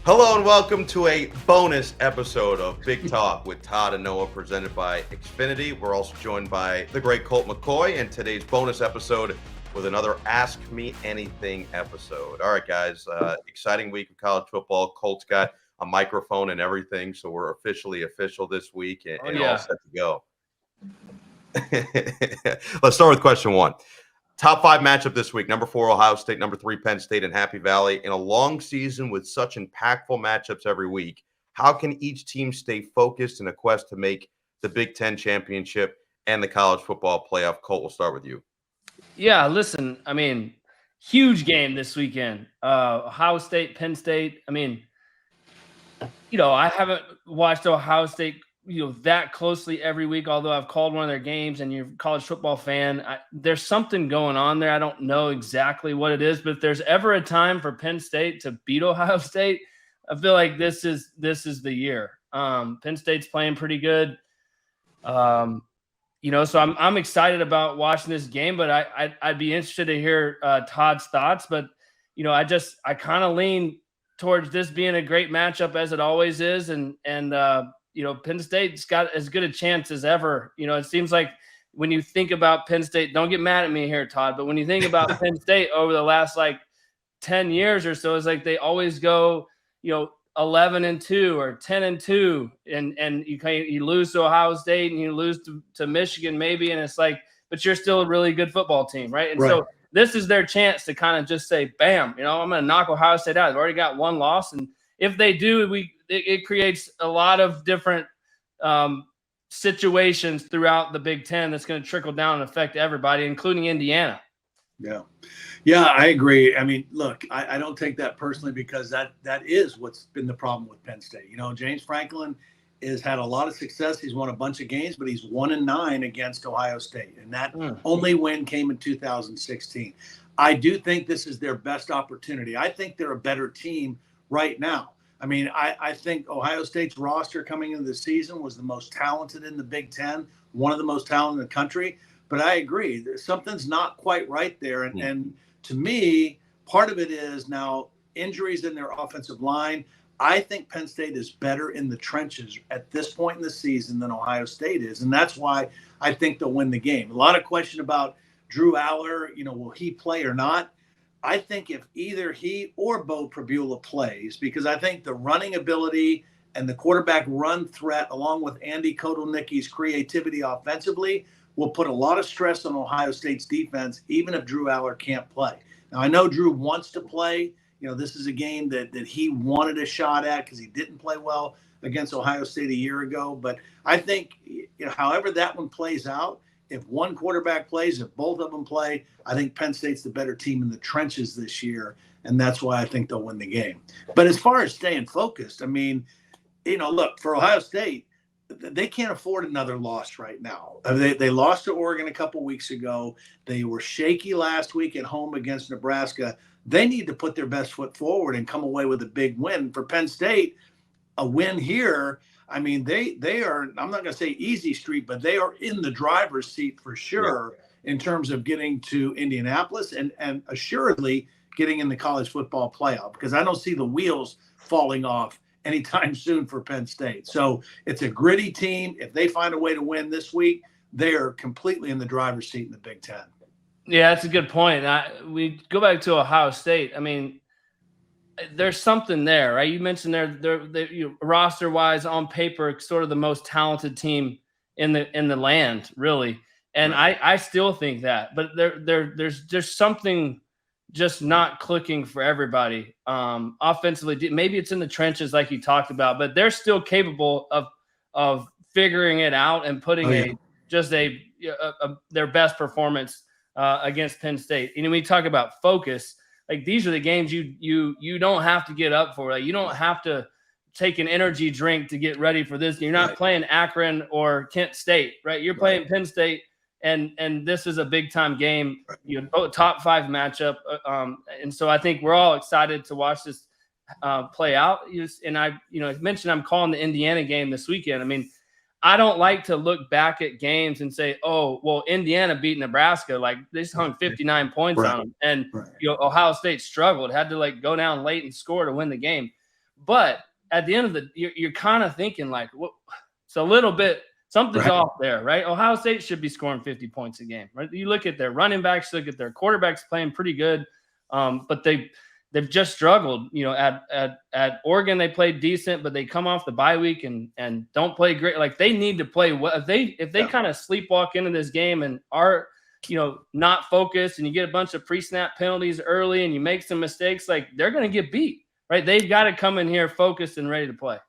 Hello and welcome to a bonus episode of Big Talk with Todd and Noah, presented by Xfinity. We're also joined by the great Colt McCoy, and today's bonus episode with another Ask Me Anything episode. All right, guys, exciting week of college football. Colt's got a microphone and everything, so we're officially official this week and all set to go. Let's start with question one. Top 5 matchup this week: number 4 Ohio State, number 3 Penn State, and Happy Valley. In a long season with such impactful matchups every week, how can each team stay focused in a quest to make the Big Ten championship and the college football playoff? Colt, we'll start with you. Yeah, listen, I mean, huge game this weekend. Ohio State, Penn State. I mean, I haven't watched Ohio State that closely every week, although I've called one of their games, and you're a college football fan. There's something going on there. I don't know exactly what it is, but if there's ever a time for Penn State to beat Ohio State, I feel like this is the year. Penn State's playing pretty good. So I'm excited about watching this game, but I'd be interested to hear Todd's thoughts. But I kind of lean towards this being a great matchup, as it always is, and Penn State's got as good a chance as ever. It seems like when you think about Penn State, don't get mad at me here, Todd, but when you think about Penn State over the last 10 years or so, it's like they always go, 11-2 or 10-2, and you lose to Ohio State and you lose to Michigan maybe, and it's like, but you're still a really good football team, right? And so this is their chance to kind of just say, bam, I'm going to knock Ohio State out. They've already got one loss, and if they do, it creates a lot of different situations throughout the Big Ten that's going to trickle down and affect everybody, including Indiana. Yeah, I agree. I mean, look, I don't take that personally, because that is what's been the problem with Penn State. James Franklin has had a lot of success. He's won a bunch of games, but he's 1-9 against Ohio State, and that only win came in 2016. I do think this is their best opportunity. I think they're a better team right now. I mean, I think Ohio State's roster coming into the season was the most talented in the Big Ten, one of the most talented in the country. But I agree, something's not quite right there. And to me, part of it is now injuries in their offensive line. I think Penn State is better in the trenches at this point in the season than Ohio State is. And that's why I think they'll win the game. A lot of question about Drew Aller, will he play or not? I think if either he or Bo Prabula plays, because I think the running ability and the quarterback run threat, along with Andy Kotelnicki's creativity offensively, will put a lot of stress on Ohio State's defense, even if Drew Aller can't play. Now, I know Drew wants to play. This is a game that he wanted a shot at, because he didn't play well against Ohio State a year ago. But I think, however that one plays out, if one quarterback plays, if both of them play, I think Penn State's the better team in the trenches this year, and that's why I think they'll win the game. But as far as staying focused, I mean, look, for Ohio State, they can't afford another loss right now. They lost to Oregon a couple weeks ago. They were shaky last week at home against Nebraska. They need to put their best foot forward and come away with a big win. For Penn State, a win here, I mean, they are, I'm not going to say easy street, but they are in the driver's seat for sure in terms of getting to Indianapolis and assuredly getting in the college football playoff, because I don't see the wheels falling off anytime soon for Penn State. So it's a gritty team. If they find a way to win this week, they are completely in the driver's seat in the Big Ten. Yeah, that's a good point. We go back to Ohio State. I mean, there's something there, right? You mentioned they're roster-wise, on paper, sort of the most talented team in the land, really. And right. I still think that, but there's something just not clicking for everybody. Offensively, maybe it's in the trenches like you talked about, but they're still capable of figuring it out and putting their best performance against Penn State. And when we talk about focus, like, these are the games you don't have to get up for. Like, you don't have to take an energy drink to get ready for this. You're not playing Akron or Kent State, right? You're playing Penn State, and this is a big time game. Top 5 matchup, and so I think we're all excited to watch this play out. And I mentioned I'm calling the Indiana game this weekend. I mean, I don't like to look back at games and say, oh, well, Indiana beat Nebraska. Like, they just hung 59 points on them. And Ohio State struggled, had to go down late and score to win the game. but at the end of you're kind of thinking like, what? It's a little bit, something's off there, right? Ohio State should be scoring 50 points a game, right? You look at their running backs, look at their quarterbacks playing pretty good, but they've just struggled. At Oregon they played decent, but they come off the bye week and don't play great. Like they need to play well. If they kind of sleepwalk into this game and are not focused, and you get a bunch of pre-snap penalties early and you make some mistakes, like they're going to get beat, right? They've got to come in here focused and ready to play.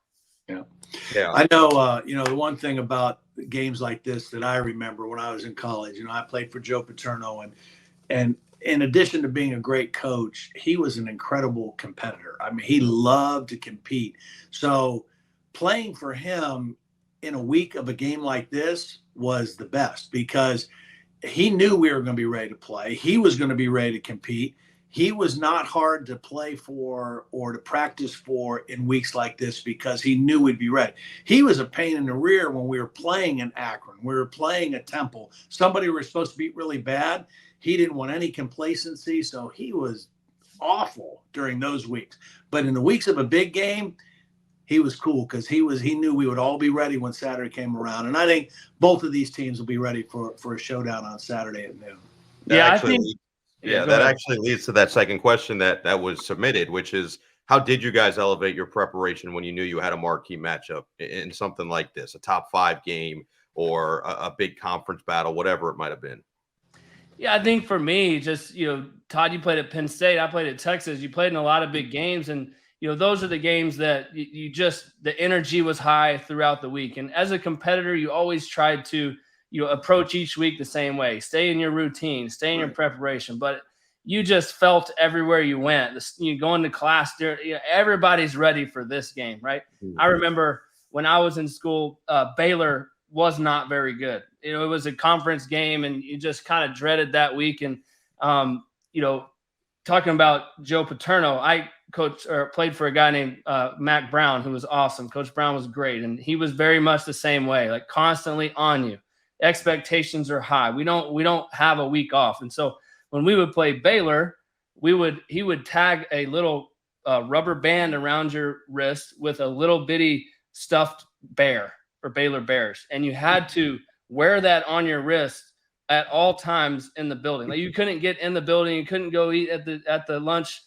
Yeah. I know, the one thing about games like this that I remember when I was in college, I played for Joe Paterno, and in addition to being a great coach, he was an incredible competitor. I mean, he loved to compete. So playing for him in a week of a game like this was the best, because he knew we were going to be ready to play. He was going to be ready to compete. He was not hard to play for or to practice for in weeks like this, because he knew we'd be ready. He was a pain in the rear when we were playing in Akron. We were playing at Temple. Somebody we were supposed to beat really bad. He didn't want any complacency, so he was awful during those weeks. But in the weeks of a big game, he was cool, because he knew we would all be ready when Saturday came around. And I think both of these teams will be ready for a showdown on Saturday at noon. That actually leads to that second question that was submitted, which is, how did you guys elevate your preparation when you knew you had a marquee matchup in something like this, a top 5 game or a big conference battle, whatever it might have been? Yeah, I think for me, just, Todd, you played at Penn State. I played at Texas. You played in a lot of big games. And, those are the games that the energy was high throughout the week. And as a competitor, you always tried to, approach each week the same way, stay in your routine, stay in your preparation. But you just felt everywhere you went, you going to class, everybody's ready for this game, right? Mm-hmm. I remember when I was in school, Baylor was not very good. It was a conference game, and you just kind of dreaded that week. And, talking about Joe Paterno, I played for a guy named Mac Brown, who was awesome. Coach Brown was great. And he was very much the same way, like constantly on you. Expectations are high. We don't have a week off. And so when we would play Baylor, he would tag a little rubber band around your wrist with a little bitty stuffed bear for Baylor Bears. And you had to wear that on your wrist at all times in the building. Like, you couldn't get in the building. You couldn't go eat at the lunch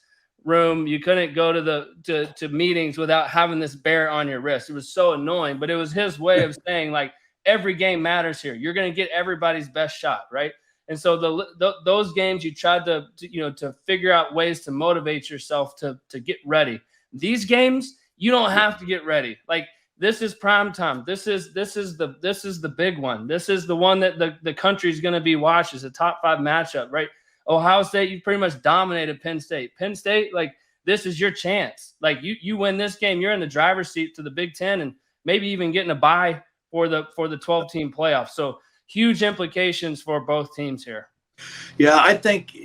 room. You couldn't go to meetings without having this bear on your wrist. It was so annoying, but it was his way of saying, like, every game matters here. You're going to get everybody's best shot, right? And so those games, you tried to figure out ways to motivate yourself to get ready. These games, you don't have to get ready. Like, this is prime time. This is the big one. This is the one that the country's going to be watching. It's a top 5 matchup, right? Ohio State, you pretty much dominated Penn State. Penn State, like, this is your chance. Like, you win this game, you're in the driver's seat to the Big Ten, and maybe even getting a bye for the 12-team playoffs. So huge implications for both teams here. Yeah, I think,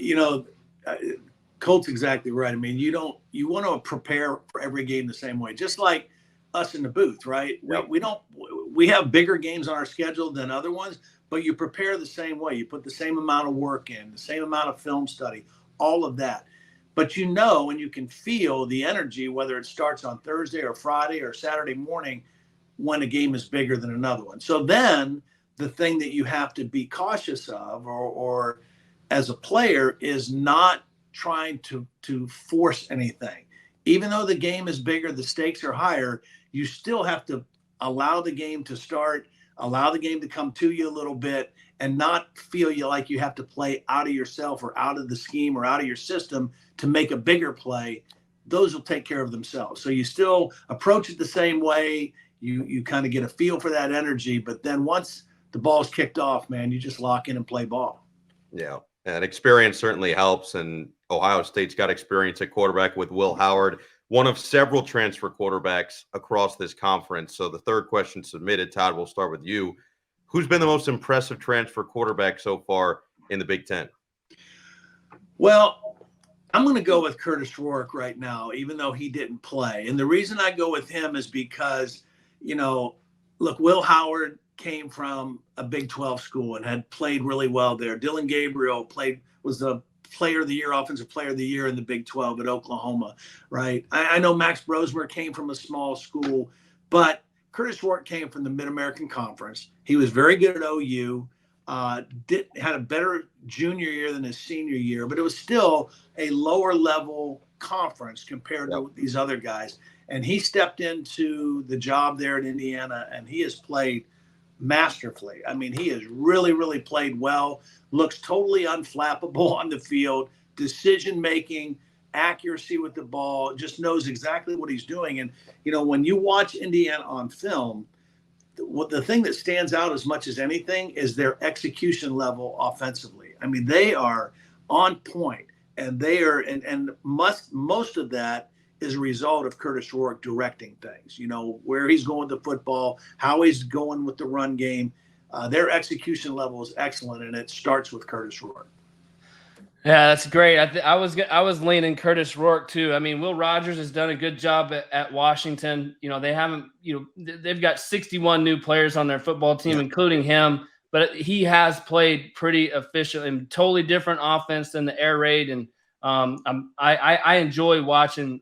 Colt's exactly right. I mean, you want to prepare for every game the same way, just like us in the booth, right? Yep. We have bigger games on our schedule than other ones, but you prepare the same way. You put the same amount of work in, the same amount of film study, all of that. But and you can feel the energy, whether it starts on Thursday or Friday or Saturday morning, when a game is bigger than another one. So then the thing that you have to be cautious of or as a player is not trying to force anything. Even though the game is bigger, the stakes are higher, you still have to allow the game to start, allow the game to come to you a little bit, and not feel like you have to play out of yourself or out of the scheme or out of your system to make a bigger play. Those will take care of themselves. So you still approach it the same way. You kind of get a feel for that energy, but then once the ball's kicked off, man, you just lock in and play ball. Yeah, and experience certainly helps, and Ohio State's got experience at quarterback with Will Howard, one of several transfer quarterbacks across this conference. So the third question submitted, Todd, we'll start with you. Who's been the most impressive transfer quarterback so far in the Big Ten? Well, I'm going to go with Curtis Rourke right now, even though he didn't play. And the reason I go with him is because, look, Will Howard came from a Big 12 school and had played really well there. Dylan Gabriel was the player of the year, offensive player of the year in the Big 12 at Oklahoma, right? I know Max Brosmer came from a small school, but Curtis Rourke came from the Mid-American Conference. He was very good at OU, had a better junior year than his senior year, but it was still a lower level conference compared to these other guys. And he stepped into the job there at Indiana, and he has played masterfully. I mean, he has really, really played well, looks totally unflappable on the field, decision-making, accuracy with the ball, just knows exactly what he's doing. And, you know, when you watch Indiana on film, the thing that stands out as much as anything is their execution level offensively. I mean, they are on point, and they are, and most of that is a result of Curtis Rourke directing things, you know, where he's going with the football, how he's going with the run game. Their execution level is excellent, and it starts with Curtis Rourke. Yeah, that's great. I was leaning Curtis Rourke too. I mean, Will Rogers has done a good job at Washington. You know, they've got 61 new players on their football team, including him. But he has played pretty efficient and totally different offense than the air raid. And I enjoy watching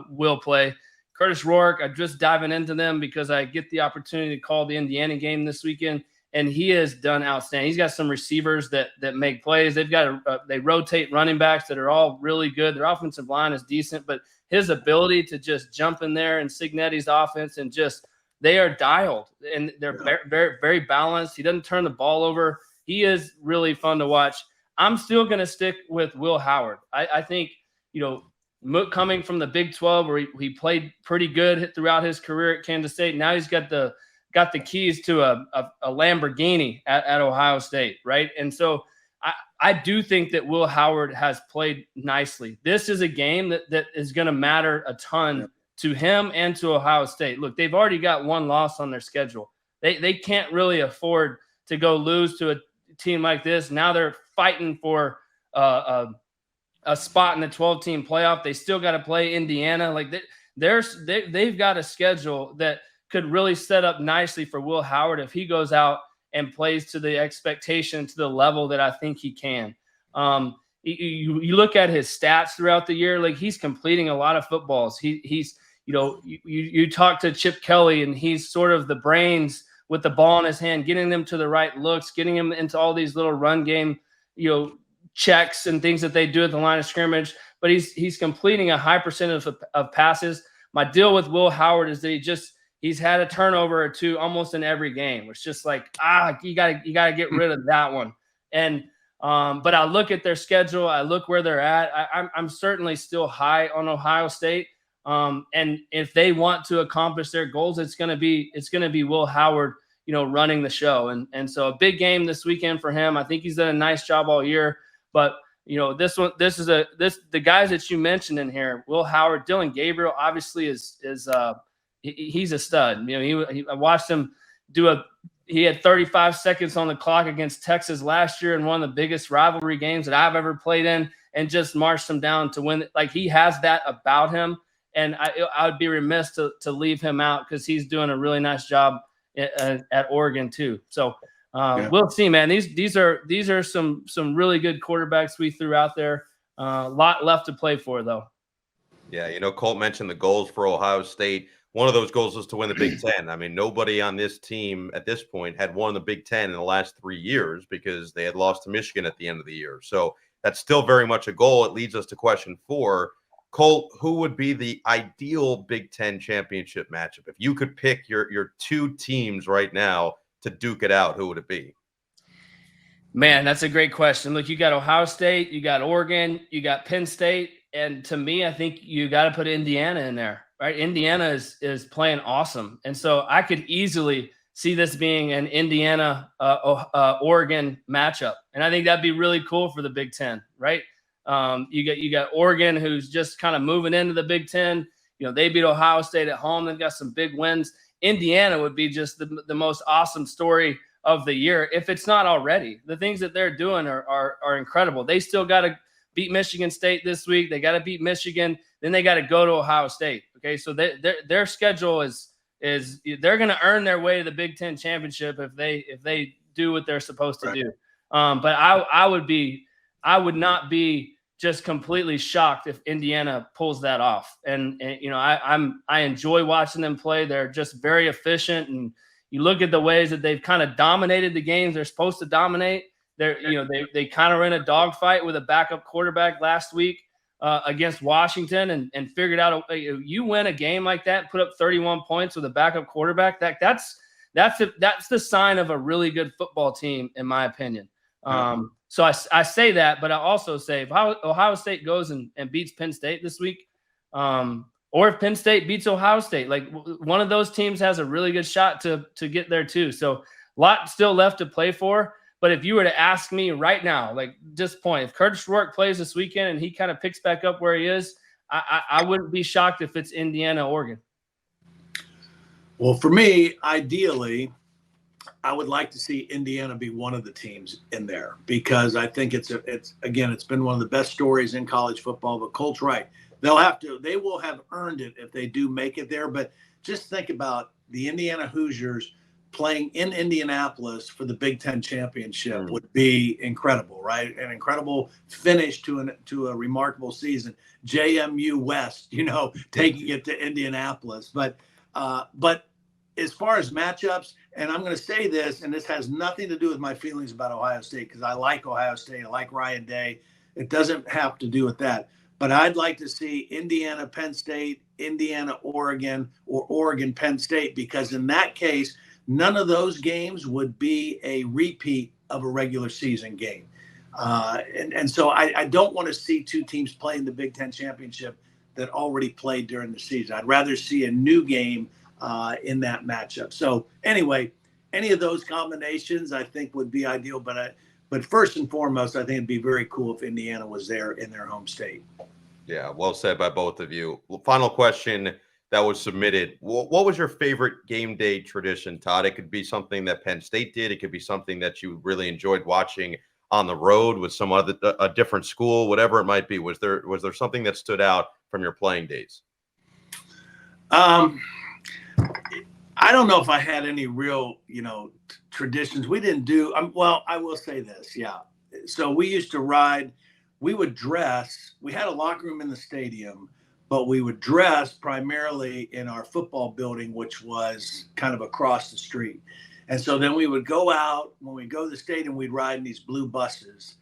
Will play. Curtis Rourke, I'm just diving into them because I get the opportunity to call the Indiana game this weekend. And he has done outstanding. He's got some receivers that make plays. They rotate running backs that are all really good. Their offensive line is decent, but his ability to just jump in there and Cignetti's offense and just they are dialed and they're very, very balanced. He doesn't turn the ball over. He is really fun to watch. I'm still going to stick with Will Howard. I think, you know, coming from the Big 12 where he played pretty good throughout his career at Kansas State. Now he's got the keys to a Lamborghini at Ohio State, right? And so I do think that Will Howard has played nicely. This is a game that is going to matter a ton to him and to Ohio State. Look, they've already got one loss on their schedule. They can't really afford to go lose to a team like this. Now they're fighting for a spot in the 12-team playoff. They still got to play Indiana. Like they've got a schedule that could really set up nicely for Will Howard if he goes out and plays to the expectation, to the level that I think he can. You look at his stats throughout the year, like he's completing a lot of footballs. He's you know, you talk to Chip Kelly and he's sort of the brains with the ball in his hand, getting them to the right looks, getting him into all these little run game, you know, checks and things that they do at the line of scrimmage. But he's completing a high percentage of passes. My deal with Will Howard is that he's had a turnover or two almost in every game. It's just like, you gotta get rid of that one. And but I look at their schedule, I look where they're at. I'm certainly still high on Ohio State. And if they want to accomplish their goals, it's gonna be Will Howard, you know, running the show. And so a big game this weekend for him. I think he's done a nice job all year. But you know, the guys that you mentioned in here, Will Howard, Dylan Gabriel, obviously he's a stud. You know, I watched him he had 35 seconds on the clock against Texas last year in one of the biggest rivalry games that I've ever played in, and just marched them down to win. Like he has that about him, and I would be remiss to leave him out because he's doing a really nice job at Oregon too. So we'll see, man. These are some really good quarterbacks we threw out there. A lot left to play for though. Yeah, you know, Colt mentioned the goals for Ohio State. One of those goals was to win the Big Ten. I mean, nobody on this team at this point had won the Big Ten in the last 3 years because they had lost to Michigan at the end of the year. So that's still very much a goal. It leads us to question 4. Colt, who would be the ideal Big Ten championship matchup? If you could pick your 2 teams right now to duke it out, who would it be? Man, that's a great question. Look, you got Ohio State, you got Oregon, you got Penn State. And to me, I think you got to put Indiana in there. Right, Indiana is playing awesome, and so I could easily see this being an Indiana Oregon matchup, and I think that'd be really cool for the Big Ten. Right, you got Oregon, who's just kind of moving into the Big Ten. You know, they beat Ohio State at home. They've got some big wins. Indiana would be just the most awesome story of the year if it's not already. The things that they're doing are incredible. They still got to beat Michigan State this week. They got to beat Michigan. Then they got to go to Ohio State. Okay, so their schedule is they're going to earn their way to the Big Ten championship if they do what they're supposed to do. But I would be I would not be just completely shocked if Indiana pulls that off. And I enjoy watching them play. They're just very efficient, and you look at the ways that they've kind of dominated the games they're supposed to dominate. They kind of ran a dogfight with a backup quarterback last week against Washington, and figured out you win a game like that, put up 31 points with a backup quarterback. That's the sign of a really good football team, in my opinion. So I say that, but I also say if Ohio State goes and beats Penn State this week, or if Penn State beats Ohio State, like one of those teams has a really good shot to get there too. So a lot still left to play for. But if you were to ask me right now, like just point, if Curtis Rourke plays this weekend and he kind of picks back up where he is, I wouldn't be shocked if it's Indiana, Oregon. Well, for me, ideally, I would like to see Indiana be one of the teams in there, because I think it's been one of the best stories in college football. But Colt's right. They will have earned it if they do make it there. But just think about the Indiana Hoosiers playing in Indianapolis for the Big Ten championship would be incredible, right? An incredible finish to a remarkable season. JMU West, taking it to Indianapolis. But as far as matchups, and I'm going to say this, and this has nothing to do with my feelings about Ohio State, because I like Ohio State. I like Ryan Day. It doesn't have to do with that. But I'd like to see Indiana, Penn State, Indiana, Oregon, or Oregon, Penn State, because in that case, none of those games would be a repeat of a regular season game. And so I don't want to see two teams playing the Big Ten championship that already played during the season. I'd rather see a new game in that matchup. So anyway, any of those combinations I think would be ideal. But first and foremost, I think it'd be very cool if Indiana was there in their home state. Yeah, well said by both of you. Final question that was submitted. What was your favorite game day tradition, Todd? It could be something that Penn State did. It could be something that you really enjoyed watching on the road with some other a different school, whatever it might be. Was there something that stood out from your playing days? I don't know if I had any real, traditions. We didn't do, well, I will say this. Yeah. So we used to ride, we would dress, we had a locker room in the stadium, but we would dress primarily in our football building, which was kind of across the street. And so then we would go out, when we go to the stadium, we'd ride in these blue buses,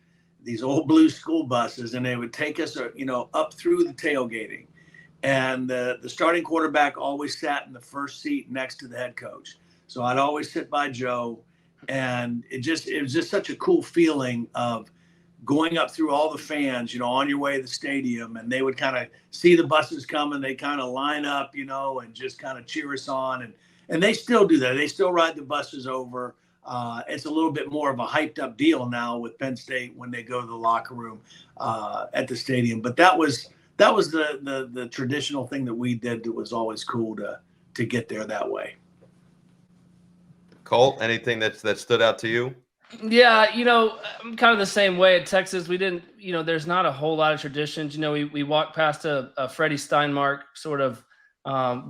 these old blue school buses, and they would take us, up through the tailgating. And the starting quarterback always sat in the first seat next to the head coach. So I'd always sit by Joe, and it was just such a cool feeling of going up through all the fans, on your way to the stadium, and they would kind of see the buses coming. They kind of line up, and just kind of cheer us on. And they still do that. They still ride the buses over. It's a little bit more of a hyped up deal now with Penn State when they go to the locker room at the stadium. But that was the traditional thing that we did that was always cool to get there that way. Colt, anything that stood out to you? Yeah, I'm kind of the same way at Texas. We didn't, there's not a whole lot of traditions. We walked past a Freddie Steinmark sort of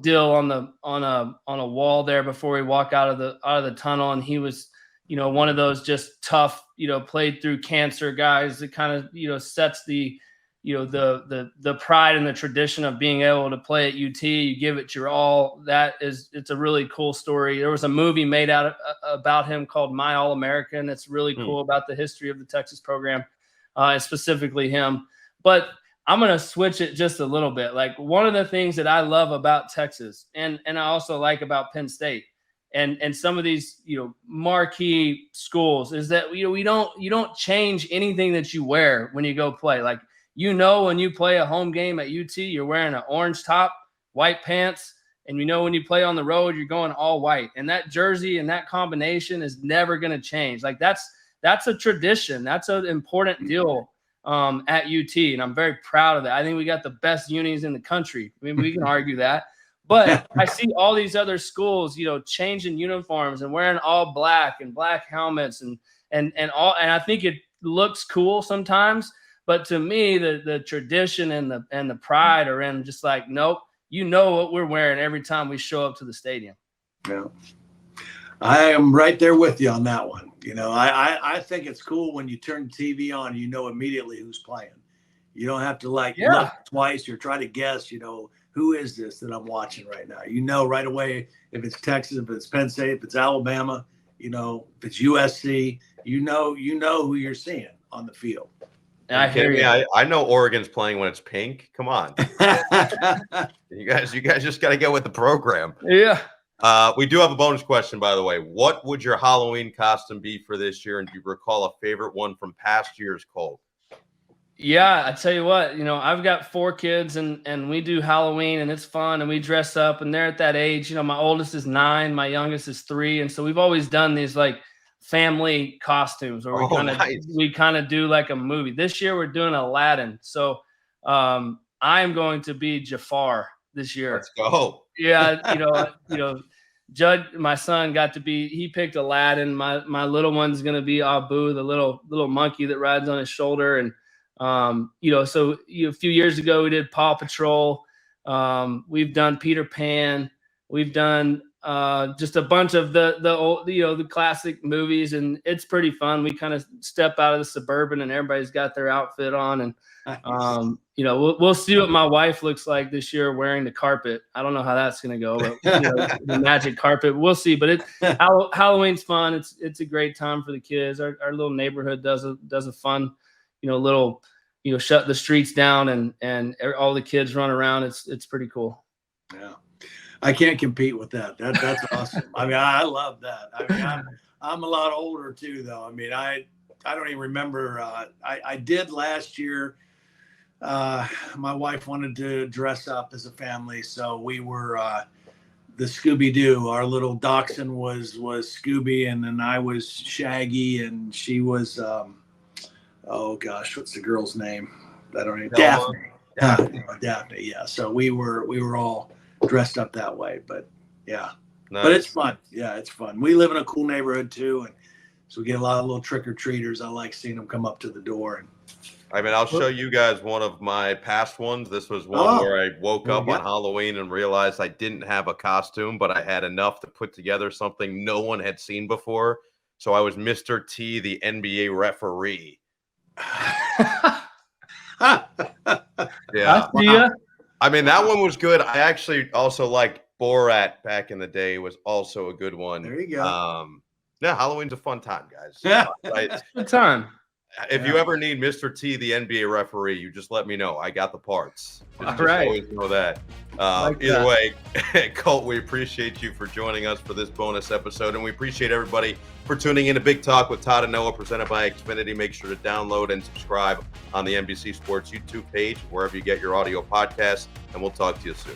deal on a wall there before we walk out of the tunnel, and he was, one of those just tough, played through cancer guys that kind of, sets the the pride and the tradition of being able to play at UT. You give it your all. It's a really cool story. There was a movie made about him called My All-American. It's really cool about the history of the Texas program, and specifically him. But I'm going to switch it just a little bit. Like, one of the things that I love about Texas, and I also like about Penn State and some of these, marquee schools, is that, you don't change anything that you wear when you go play. Like, when you play a home game at UT, you're wearing an orange top, white pants, and when you play on the road, you're going all white. And that jersey and that combination is never going to change. Like, that's a tradition. That's an important deal at UT, and I'm very proud of that. I think we got the best unis in the country. I mean, we can argue that. But I see all these other schools, changing uniforms and wearing all black and black helmets and I think it looks cool sometimes. But to me, the tradition and the pride are in just like, nope, what we're wearing every time we show up to the stadium. Yeah, I am right there with you on that one. You know, I think it's cool when you turn the TV on, you know immediately who's playing. You don't have to look twice or try to guess, you know, who is this that I'm watching right now? You know right away if it's Texas, if it's Penn State, if it's Alabama, you know, if it's USC, you know who you're seeing on the field. I hear you. I know Oregon's playing when it's pink. Come on. You guys just got to get with the program. Yeah. We do have a bonus question, by the way. What would your Halloween costume be for this year? And do you recall a favorite one from past years, Colt? Yeah, I tell you what, you know, I've got 4 kids and we do Halloween and it's fun and we dress up and they're at that age. You know, my oldest is 9, my youngest is 3. And so we've always done these like family costumes where we kind of do like a movie. This year we're doing Aladdin. So I'm going to be Jafar this year. Let's go. Yeah, you know, Judd, my son, he picked Aladdin. My little one's gonna be Abu, the little monkey that rides on his shoulder. And you know, so a few years ago we did Paw Patrol. We've done Peter Pan. We've done just a bunch of the old, you know, the classic movies, and it's pretty fun. We kind of step out of the Suburban and everybody's got their outfit on, and you know, we'll see what my wife looks like this year wearing the carpet. I don't know how that's going to go, but you know, the magic carpet, we'll see. But Halloween's fun. It's a great time for the kids. Our little neighborhood does a fun, you know, little, you know, shut the streets down and all the kids run around. It's pretty cool. Yeah. I can't compete with that. That's awesome. I mean, I love that. I mean, I'm a lot older too, though. I mean, I don't even remember. I did last year. My wife wanted to dress up as a family, so we were the Scooby-Doo. Our little dachshund was Scooby, and then I was Shaggy, and she was oh gosh, what's the girl's name? I don't know. Daphne. Daphne. Yeah. So we were all dressed up that way, but yeah. Nice. But it's fun. Yeah, it's fun. We live in a cool neighborhood too, and so we get a lot of little trick-or-treaters. I like seeing them come up to the door. And I mean, I'll show you guys one of my past ones. This was one where I woke up on Halloween and realized I didn't have a costume, but I had enough to put together something no one had seen before. So I was Mr. T, the NBA referee. Yeah. I mean, that one was good. I actually also liked Borat back in the day. Was also a good one. There you go. Yeah, Halloween's a fun time, guys. Right? Good time. If you ever need Mr. T, the NBA referee, you just let me know. I got the parts. Just always know that. Either way, Colt, we appreciate you for joining us for this bonus episode, and we appreciate everybody for tuning in to Big Talk with Todd and Noah, presented by Xfinity. Make sure to download and subscribe on the NBC Sports YouTube page, wherever you get your audio podcasts, and we'll talk to you soon.